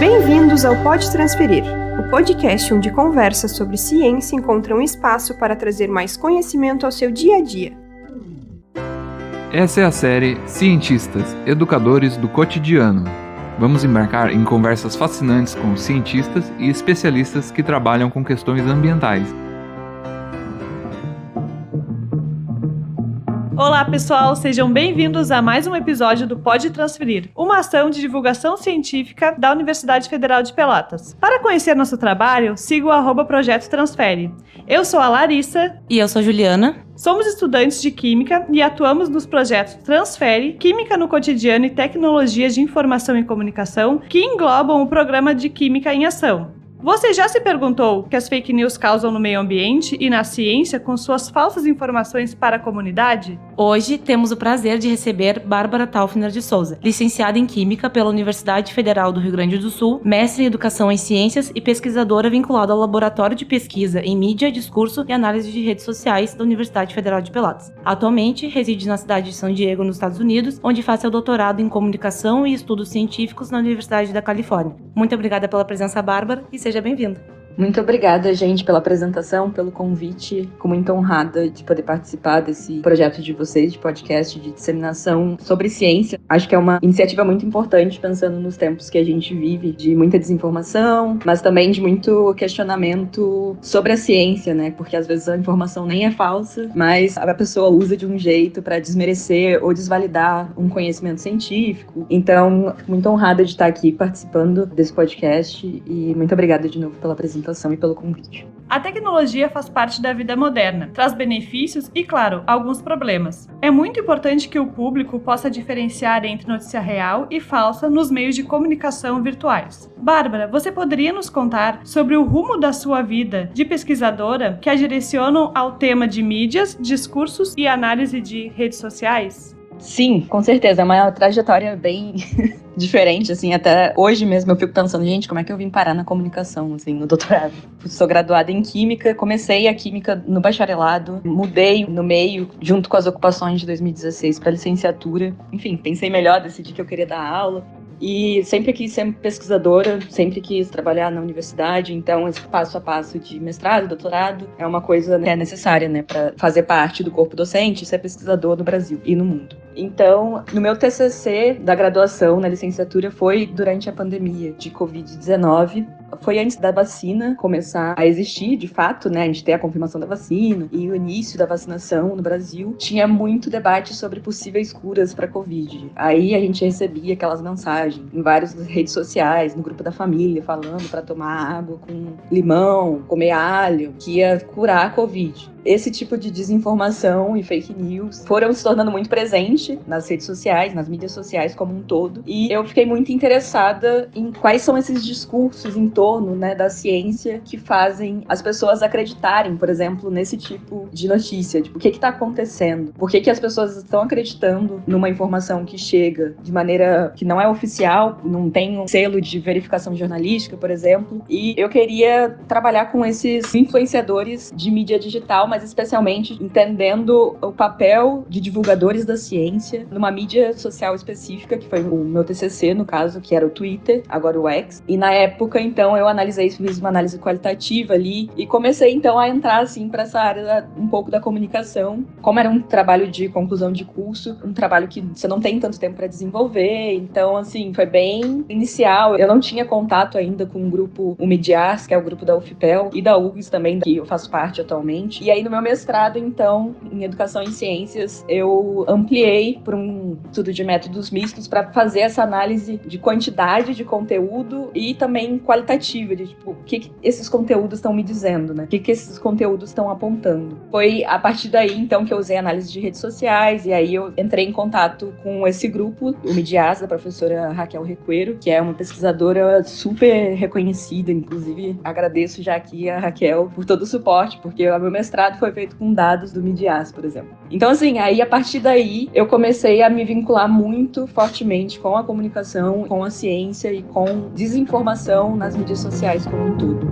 Bem-vindos ao Pode Transferir, o podcast onde conversas sobre ciência encontram um espaço para trazer mais conhecimento ao seu dia a dia. Essa é a série Cientistas, Educadores do Cotidiano. Vamos embarcar em conversas fascinantes com cientistas e especialistas que trabalham com questões ambientais. Olá pessoal, sejam bem-vindos a mais um episódio do Pode Transferir, uma ação de divulgação científica da Universidade Federal de Pelotas. Para conhecer nosso trabalho, siga o @Projeto Transfere. Eu sou a Larissa. E eu sou a Juliana. Somos estudantes de Química e atuamos nos projetos Transfere, Química no Cotidiano e Tecnologias de Informação e Comunicação, que englobam o programa de Química em Ação. Você já se perguntou o que as fake news causam no meio ambiente e na ciência com suas falsas informações para a comunidade? Hoje temos o prazer de receber Bárbara Taufner de Souza, licenciada em Química pela Universidade Federal do Rio Grande do Sul, mestre em Educação em Ciências e pesquisadora vinculada ao Laboratório de Pesquisa em Mídia, Discurso e Análise de Redes Sociais da Universidade Federal de Pelotas. Atualmente, reside na cidade de San Diego, nos Estados Unidos, onde faz seu doutorado em Comunicação e Estudos Científicos na Universidade da Califórnia. Muito obrigada pela presença, Bárbara, e seja bem-vinda. Muito obrigada, gente, pela apresentação, pelo convite. Fico muito honrada de poder participar desse projeto de vocês, de podcast de disseminação sobre ciência. Acho que é uma iniciativa muito importante, pensando nos tempos que a gente vive, de muita desinformação, mas também de muito questionamento sobre a ciência, né? Porque às vezes a informação nem é falsa, mas a pessoa usa de um jeito para desmerecer ou desvalidar um conhecimento científico. Então, fico muito honrada de estar aqui participando desse podcast e muito obrigada de novo pela apresentação e pelo convite. A tecnologia faz parte da vida moderna, traz benefícios e, claro, alguns problemas. É muito importante que o público possa diferenciar entre notícia real e falsa nos meios de comunicação virtuais. Bárbara, você poderia nos contar sobre o rumo da sua vida de pesquisadora que a direcionam ao tema de mídias, discursos e análise de redes sociais? Sim, com certeza. É uma trajetória bem diferente, assim. Até hoje mesmo eu fico pensando, gente, como é que eu vim parar na comunicação, assim, no doutorado? Sou graduada em Química, comecei a Química no bacharelado, mudei no meio, junto com as ocupações de 2016 para licenciatura. Enfim, pensei melhor, decidi que eu queria dar aula. E sempre quis ser pesquisadora, sempre quis trabalhar na universidade, então esse passo a passo de mestrado, doutorado, é uma coisa, né, necessária, né, para fazer parte do corpo docente, ser pesquisador no Brasil e no mundo. Então, no meu TCC da graduação, na licenciatura, foi durante a pandemia de Covid-19. Foi antes da vacina começar a existir, de fato, né? A gente ter a confirmação da vacina e o início da vacinação no Brasil. Tinha muito debate sobre possíveis curas para Covid. Aí a gente recebia aquelas mensagens em várias redes sociais, no grupo da família, falando para tomar água com limão, comer alho, que ia curar a Covid. Esse tipo de desinformação e fake news foram se tornando muito presente nas redes sociais, nas mídias sociais como um todo. E eu fiquei muito interessada em quais são esses discursos em torno, né, da ciência que fazem as pessoas acreditarem, por exemplo, nesse tipo de notícia. Tipo, o que está acontecendo? Por que as pessoas estão acreditando numa informação que chega de maneira que não é oficial, não tem um selo de verificação jornalística, por exemplo. E eu queria trabalhar com esses influenciadores de mídia digital, mas especialmente entendendo o papel de divulgadores da ciência numa mídia social específica, que foi o meu TCC, no caso, que era o Twitter, agora o X. E na época, então, eu fiz uma análise qualitativa ali e comecei, então, a entrar, assim, para essa área um pouco da comunicação. Como era um trabalho de conclusão de curso, um trabalho que você não tem tanto tempo para desenvolver, então, assim, foi bem inicial. Eu não tinha contato ainda com o grupo UMIDIARS, que é o grupo da UFPEL, e da URGS também, que eu faço parte atualmente. E aí, no meu mestrado, então, em Educação em Ciências, eu ampliei por um estudo de métodos mistos para fazer essa análise de quantidade de conteúdo e também qualitativa, de tipo, o que esses conteúdos estão me dizendo, né? O que esses conteúdos estão apontando. Foi a partir daí, então, que eu usei análise de redes sociais, e aí eu entrei em contato com esse grupo, o Midias, da professora Raquel Recuero, que é uma pesquisadora super reconhecida, inclusive agradeço já aqui a Raquel por todo o suporte, porque o meu mestrado foi feito com dados do Midias, por exemplo. Então, assim, aí a partir daí eu comecei a me vincular muito fortemente com a comunicação, com a ciência e com desinformação nas mídias sociais como um todo.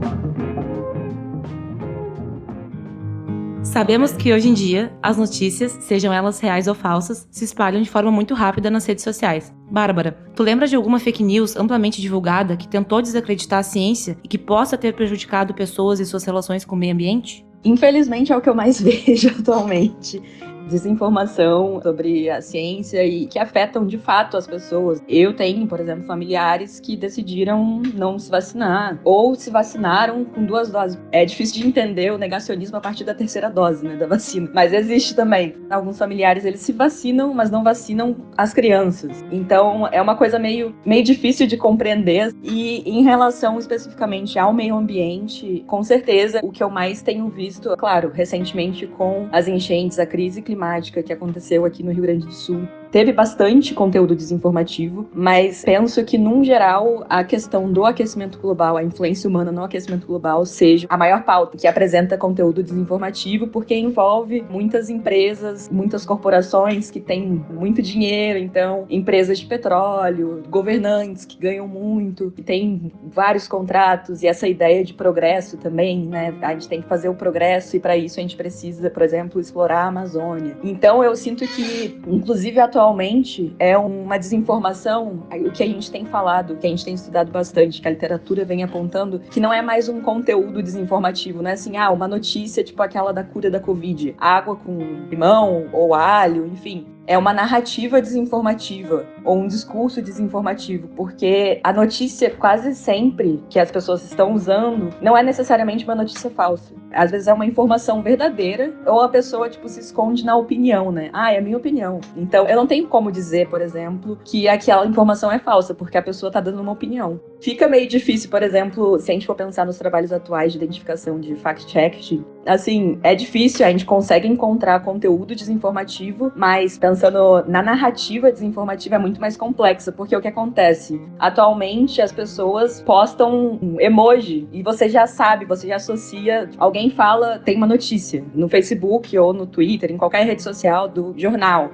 Sabemos que hoje em dia, as notícias, sejam elas reais ou falsas, se espalham de forma muito rápida nas redes sociais. Bárbara, tu lembra de alguma fake news amplamente divulgada que tentou desacreditar a ciência e que possa ter prejudicado pessoas e suas relações com o meio ambiente? Infelizmente é o que eu mais vejo atualmente. Desinformação sobre a ciência e que afetam de fato as pessoas. Eu tenho, por exemplo, familiares que decidiram não se vacinar ou se vacinaram com 2 doses. É difícil de entender o negacionismo a partir da 3ª dose, né, da vacina. Mas existe também. Alguns familiares, eles se vacinam, mas não vacinam as crianças. Então, é uma coisa meio difícil de compreender. E em relação especificamente ao meio ambiente, com certeza, o que eu mais tenho visto, claro, recentemente com as enchentes, a crise climática que aconteceu aqui no Rio Grande do Sul, teve bastante conteúdo desinformativo, mas penso que, num geral, a questão do aquecimento global, a influência humana no aquecimento global, seja a maior pauta que apresenta conteúdo desinformativo, porque envolve muitas empresas, muitas corporações que têm muito dinheiro, então, empresas de petróleo, governantes que ganham muito, que têm vários contratos, e essa ideia de progresso também, né? A gente tem que fazer o progresso e, para isso, a gente precisa, por exemplo, explorar a Amazônia. Então, eu sinto que, inclusive, atualmente, é uma desinformação, o que a gente tem falado, o que a gente tem estudado bastante, que a literatura vem apontando, que não é mais um conteúdo desinformativo, não é assim, uma notícia tipo aquela da cura da Covid, água com limão ou alho, enfim. É uma narrativa desinformativa ou um discurso desinformativo, porque a notícia quase sempre que as pessoas estão usando não é necessariamente uma notícia falsa. Às vezes é uma informação verdadeira ou a pessoa se esconde na opinião, né? É a minha opinião. Então eu não tenho como dizer, por exemplo, que aquela informação é falsa, porque a pessoa está dando uma opinião. Fica meio difícil, por exemplo, se a gente for pensar nos trabalhos atuais de identificação de fact-checking, assim, é difícil, a gente consegue encontrar conteúdo desinformativo, mas pensando na narrativa desinformativa é muito mais complexa, porque o que acontece? Atualmente as pessoas postam um emoji e você já sabe, você já associa, alguém fala, tem uma notícia no Facebook ou no Twitter, em qualquer rede social do jornal.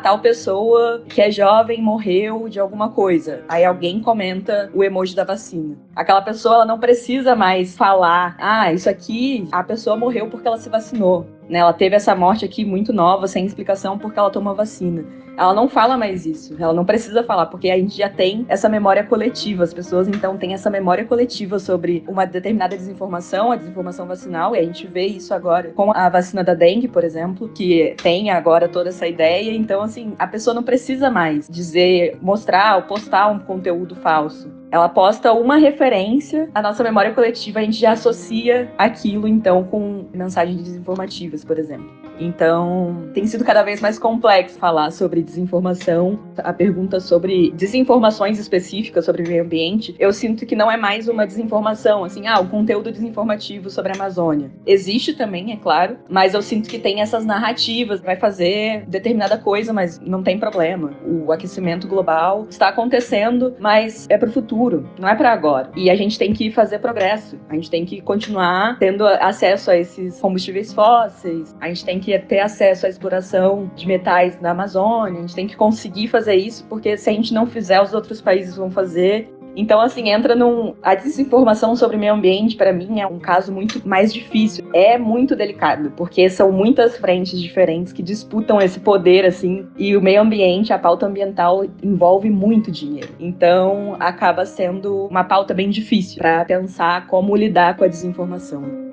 Tal pessoa que é jovem morreu de alguma coisa. Aí alguém comenta o emoji da vacina. Aquela pessoa, ela não precisa mais falar, isso aqui, a pessoa morreu porque ela se vacinou. Né? Ela teve essa morte aqui muito nova, sem explicação, porque ela tomou vacina. Ela não fala mais isso, ela não precisa falar, porque a gente já tem essa memória coletiva. As pessoas, então, têm essa memória coletiva sobre uma determinada desinformação, a desinformação vacinal, e a gente vê isso agora com a vacina da dengue, por exemplo, que tem agora toda essa ideia. Então, assim, a pessoa não precisa mais mostrar ou postar um conteúdo falso. Ela posta uma referência, a nossa memória coletiva, a gente já associa aquilo, então, com mensagens desinformativas, por exemplo. Então, tem sido cada vez mais complexo falar sobre desinformação. A pergunta sobre desinformações específicas sobre o meio ambiente, eu sinto que não é mais uma desinformação, assim, o conteúdo desinformativo sobre a Amazônia. Existe também, é claro, mas eu sinto que tem essas narrativas, vai fazer determinada coisa, mas não tem problema. O aquecimento global está acontecendo, mas é pro futuro, não é para agora. E a gente tem que fazer progresso, a gente tem que continuar tendo acesso a esses combustíveis fósseis, a gente tem que ter acesso à exploração de metais na Amazônia, a gente tem que conseguir fazer isso, porque se a gente não fizer, os outros países vão fazer. Então, assim, a desinformação sobre o meio ambiente, para mim, é um caso muito mais difícil. É muito delicado, porque são muitas frentes diferentes que disputam esse poder, assim, e o meio ambiente, a pauta ambiental, envolve muito dinheiro. Então, acaba sendo uma pauta bem difícil para pensar como lidar com a desinformação.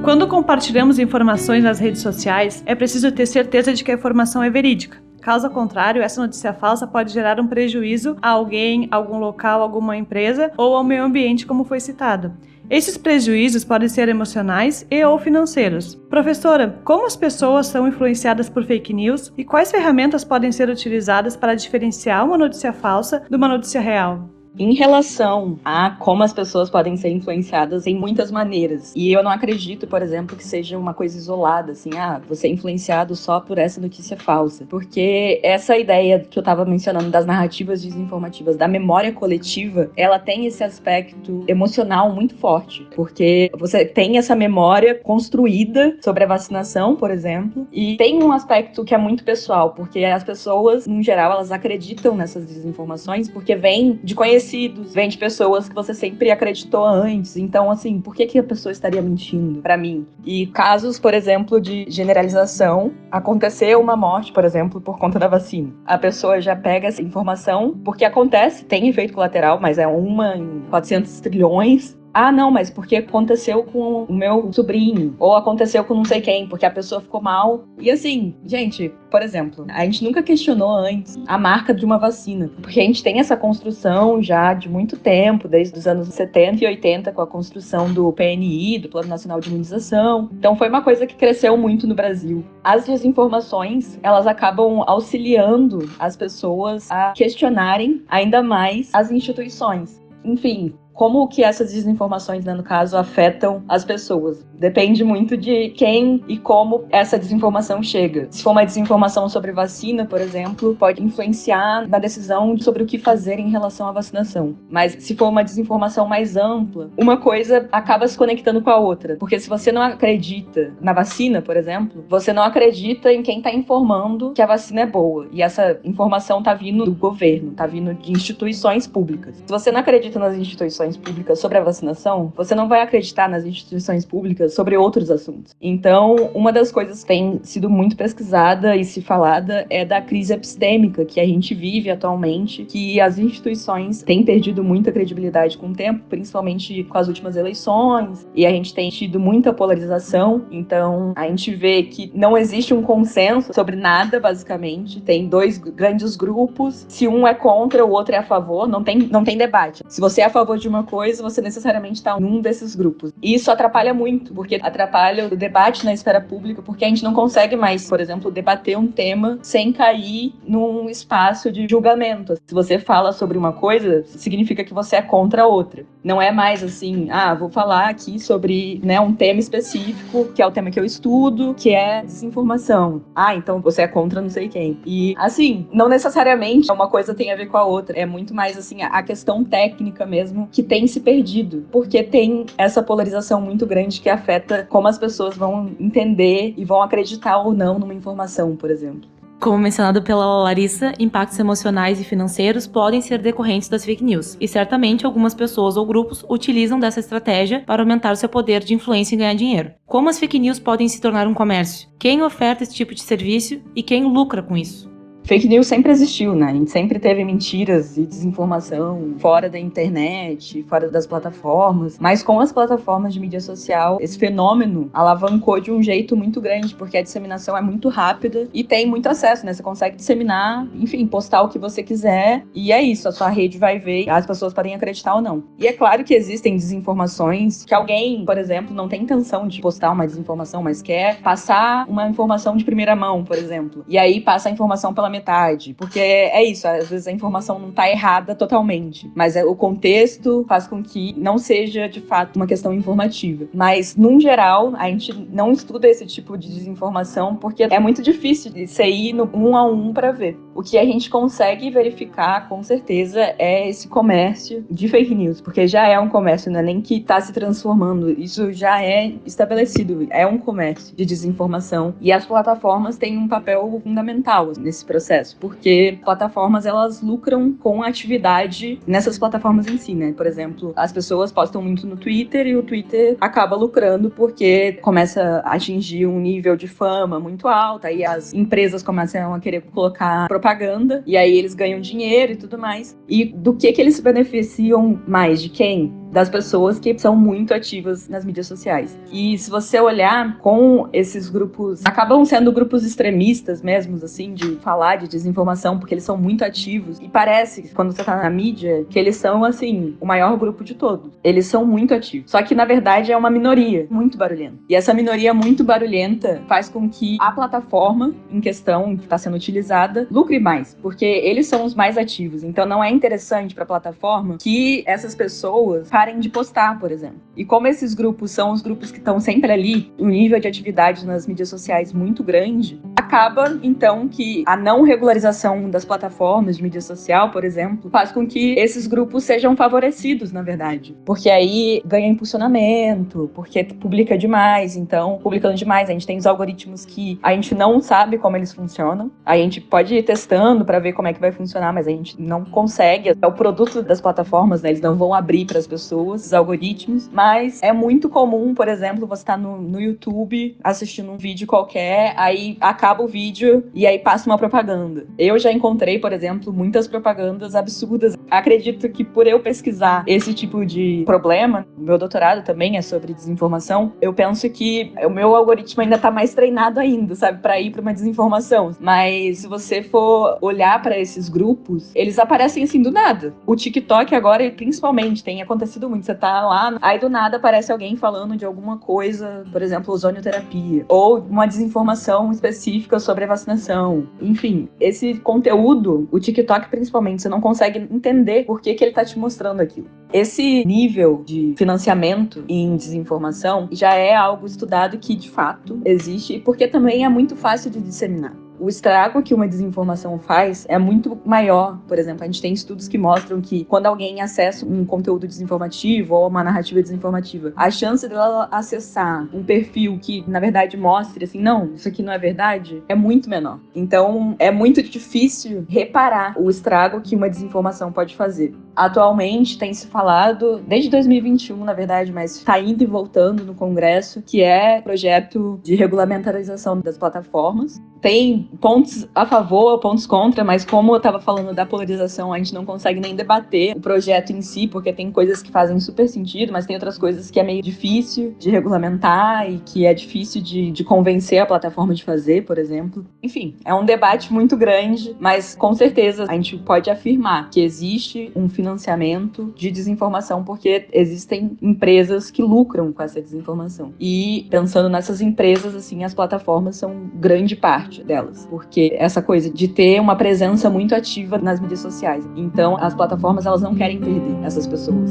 Quando compartilhamos informações nas redes sociais, é preciso ter certeza de que a informação é verídica. Caso contrário, essa notícia falsa pode gerar um prejuízo a alguém, algum local, alguma empresa ou ao meio ambiente, como foi citado. Esses prejuízos podem ser emocionais e ou financeiros. Professora, como as pessoas são influenciadas por fake news e quais ferramentas podem ser utilizadas para diferenciar uma notícia falsa de uma notícia real? Em relação a como as pessoas podem ser influenciadas, tem muitas maneiras. E eu não acredito, por exemplo, que seja uma coisa isolada, assim, você é influenciado só por essa notícia falsa. Porque essa ideia que eu tava mencionando das narrativas desinformativas, da memória coletiva, ela tem esse aspecto emocional muito forte. Porque você tem essa memória construída sobre a vacinação, por exemplo, e tem um aspecto que é muito pessoal, porque as pessoas, em geral, elas acreditam nessas desinformações porque vem de conhecidos, vem de pessoas que você sempre acreditou antes. Então, assim, por que a pessoa estaria mentindo pra mim? E casos, por exemplo, de generalização, aconteceu uma morte, por exemplo, por conta da vacina. A pessoa já pega essa informação, porque acontece, tem efeito colateral, mas é uma em 400 trilhões. Não, mas porque aconteceu com o meu sobrinho, ou aconteceu com não sei quem, porque a pessoa ficou mal. E assim, gente, por exemplo, a gente nunca questionou antes a marca de uma vacina, porque a gente tem essa construção já de muito tempo, desde os anos 70 e 80, com a construção do PNI, do Plano Nacional de Imunização. Então foi uma coisa que cresceu muito no Brasil. As desinformações, elas acabam auxiliando as pessoas a questionarem ainda mais as instituições. Enfim, como que essas desinformações, né, no caso, afetam as pessoas? Depende muito de quem e como essa desinformação chega. Se for uma desinformação sobre vacina, por exemplo, pode influenciar na decisão sobre o que fazer em relação à vacinação. Mas se for uma desinformação mais ampla, uma coisa acaba se conectando com a outra. Porque se você não acredita na vacina, por exemplo, você não acredita em quem está informando que a vacina é boa. E essa informação está vindo do governo, está vindo de instituições públicas. Se você não acredita nas instituições públicas sobre a vacinação, você não vai acreditar nas instituições públicas sobre outros assuntos. Então, uma das coisas que tem sido muito pesquisada e se falada é da crise epistêmica que a gente vive atualmente, que as instituições têm perdido muita credibilidade com o tempo, principalmente com as últimas eleições, e a gente tem tido muita polarização. Então, a gente vê que não existe um consenso sobre nada, basicamente. Tem dois grandes grupos, se um é contra, o outro é a favor, não tem debate. Se você é a favor de uma coisa, você necessariamente está em um desses grupos. E isso atrapalha muito, porque atrapalha o debate na esfera pública, porque a gente não consegue mais, por exemplo, debater um tema sem cair num espaço de julgamento. Se você fala sobre uma coisa, significa que você é contra a outra. Não é mais assim, vou falar aqui sobre, né, um tema específico, que é o tema que eu estudo, que é desinformação. Então você é contra não sei quem. E, assim, não necessariamente uma coisa tem a ver com a outra. É muito mais, assim, a questão técnica mesmo, que tem se perdido, porque tem essa polarização muito grande que afeta como as pessoas vão entender e vão acreditar ou não numa informação, por exemplo. Como mencionado pela Larissa, impactos emocionais e financeiros podem ser decorrentes das fake news, e certamente algumas pessoas ou grupos utilizam dessa estratégia para aumentar seu poder de influência e ganhar dinheiro. Como as fake news podem se tornar um comércio? Quem oferta esse tipo de serviço e quem lucra com isso? Fake news sempre existiu, né? A gente sempre teve mentiras e desinformação fora da internet, fora das plataformas. Mas com as plataformas de mídia social, esse fenômeno alavancou de um jeito muito grande, porque a disseminação é muito rápida e tem muito acesso, né? Você consegue disseminar, enfim, postar o que você quiser e é isso, a sua rede vai ver, as pessoas podem acreditar ou não. E é claro que existem desinformações que alguém, por exemplo, não tem intenção de postar uma desinformação, mas quer passar uma informação de primeira mão, por exemplo. E aí passa a informação pela metade, porque é isso, às vezes a informação não tá errada totalmente, mas o contexto faz com que não seja de fato uma questão informativa. Mas, num geral, a gente não estuda esse tipo de desinformação porque é muito difícil de você ir no 1 a 1 para ver. O que a gente consegue verificar, com certeza, é esse comércio de fake news, porque já é um comércio, não é nem que tá se transformando, isso já é estabelecido, é um comércio de desinformação, e as plataformas têm um papel fundamental nesse processo, porque plataformas, elas lucram com a atividade nessas plataformas em si, né? Por exemplo, as pessoas postam muito no Twitter e o Twitter acaba lucrando porque começa a atingir um nível de fama muito alto, aí as empresas começam a querer colocar propaganda e aí eles ganham dinheiro e tudo mais. E do que eles se beneficiam mais? De quem? das pessoas que são muito ativas nas mídias sociais. E se você olhar com esses grupos, acabam sendo grupos extremistas mesmo, assim, de falar de desinformação, porque eles são muito ativos. E parece, quando você tá na mídia, que eles são, assim, o maior grupo de todos. Eles são muito ativos. Só que, na verdade, é uma minoria muito barulhenta. E essa minoria muito barulhenta faz com que a plataforma em questão que está sendo utilizada lucre mais, porque eles são os mais ativos. Então, não é interessante para a plataforma que essas pessoas parem de postar, por exemplo. E como esses grupos são os grupos que estão sempre ali, um nível de atividade nas mídias sociais muito grande, acaba, então, que a não regularização das plataformas de mídia social, por exemplo, faz com que esses grupos sejam favorecidos, na verdade. Porque aí ganha impulsionamento, porque publica demais. Então, publicando demais, a gente tem os algoritmos que a gente não sabe como eles funcionam. A gente pode ir testando para ver como é que vai funcionar, mas a gente não consegue. É o produto das plataformas, né? Eles não vão abrir para as pessoas, os algoritmos. Mas é muito comum, por exemplo, você tá no YouTube assistindo um vídeo qualquer, aí acaba o vídeo e aí passa uma propaganda. Eu já encontrei, por exemplo, muitas propagandas absurdas. Acredito que por eu pesquisar esse tipo de problema, meu doutorado também é sobre desinformação, eu penso que o meu algoritmo ainda tá mais treinado ainda, sabe, para ir para uma desinformação. Mas se você for olhar para esses grupos, eles aparecem assim do nada. O TikTok agora, principalmente, tem acontecido muito. Você tá lá, aí do nada aparece alguém falando de alguma coisa, por exemplo, ozonioterapia, ou uma desinformação específica sobre a vacinação. Enfim, esse conteúdo, o TikTok principalmente, você não consegue entender por que ele tá te mostrando aquilo. Esse nível de financiamento em desinformação já é algo estudado que, de fato, existe, porque também é muito fácil de disseminar. O estrago que uma desinformação faz é muito maior. Por exemplo, a gente tem estudos que mostram que quando alguém acessa um conteúdo desinformativo ou uma narrativa desinformativa, a chance dela acessar um perfil que, na verdade, mostre assim, não, isso aqui não é verdade, é muito menor. Então, é muito difícil reparar o estrago que uma desinformação pode fazer. Atualmente, tem se falado, desde 2021, na verdade, mas está indo e voltando no Congresso, que é o projeto de regulamentarização das plataformas. Tem pontos a favor, pontos contra, mas como eu estava falando da polarização, a gente não consegue nem debater o projeto em si, porque tem coisas que fazem super sentido, mas tem outras coisas que é meio difícil de regulamentar e que é difícil de convencer a plataforma de fazer, por exemplo. Enfim, é um debate muito grande, mas com certeza a gente pode afirmar que existe um financiamento de desinformação, porque existem empresas que lucram com essa desinformação. E pensando nessas empresas, assim, as plataformas são grande parte delas, porque essa coisa de ter uma presença muito ativa nas mídias sociais. Então, as plataformas, elas não querem perder essas pessoas.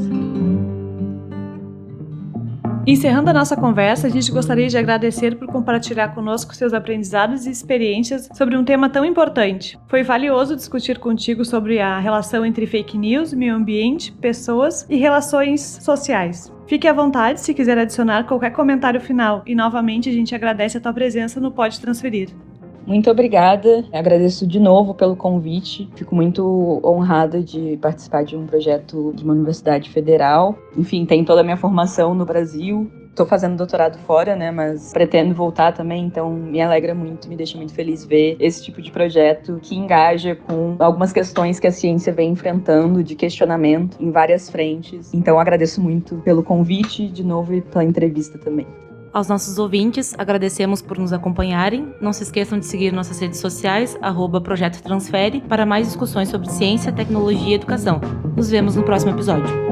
Encerrando a nossa conversa, a gente gostaria de agradecer por compartilhar conosco seus aprendizados e experiências sobre um tema tão importante. Foi valioso discutir contigo sobre a relação entre fake news, meio ambiente, pessoas e relações sociais. Fique à vontade se quiser adicionar qualquer comentário final e, novamente, a gente agradece a tua presença no Pode Transferir. Muito obrigada, agradeço de novo pelo convite, fico muito honrada de participar de um projeto de uma universidade federal. Enfim, tem toda a minha formação no Brasil, estou fazendo doutorado fora, né, mas pretendo voltar também, então me alegra muito, me deixa muito feliz ver esse tipo de projeto que engaja com algumas questões que a ciência vem enfrentando de questionamento em várias frentes. Então agradeço muito pelo convite, de novo, e pela entrevista também. Aos nossos ouvintes, agradecemos por nos acompanharem. Não se esqueçam de seguir nossas redes sociais, @Projeto Transfere, para mais discussões sobre ciência, tecnologia e educação. Nos vemos no próximo episódio.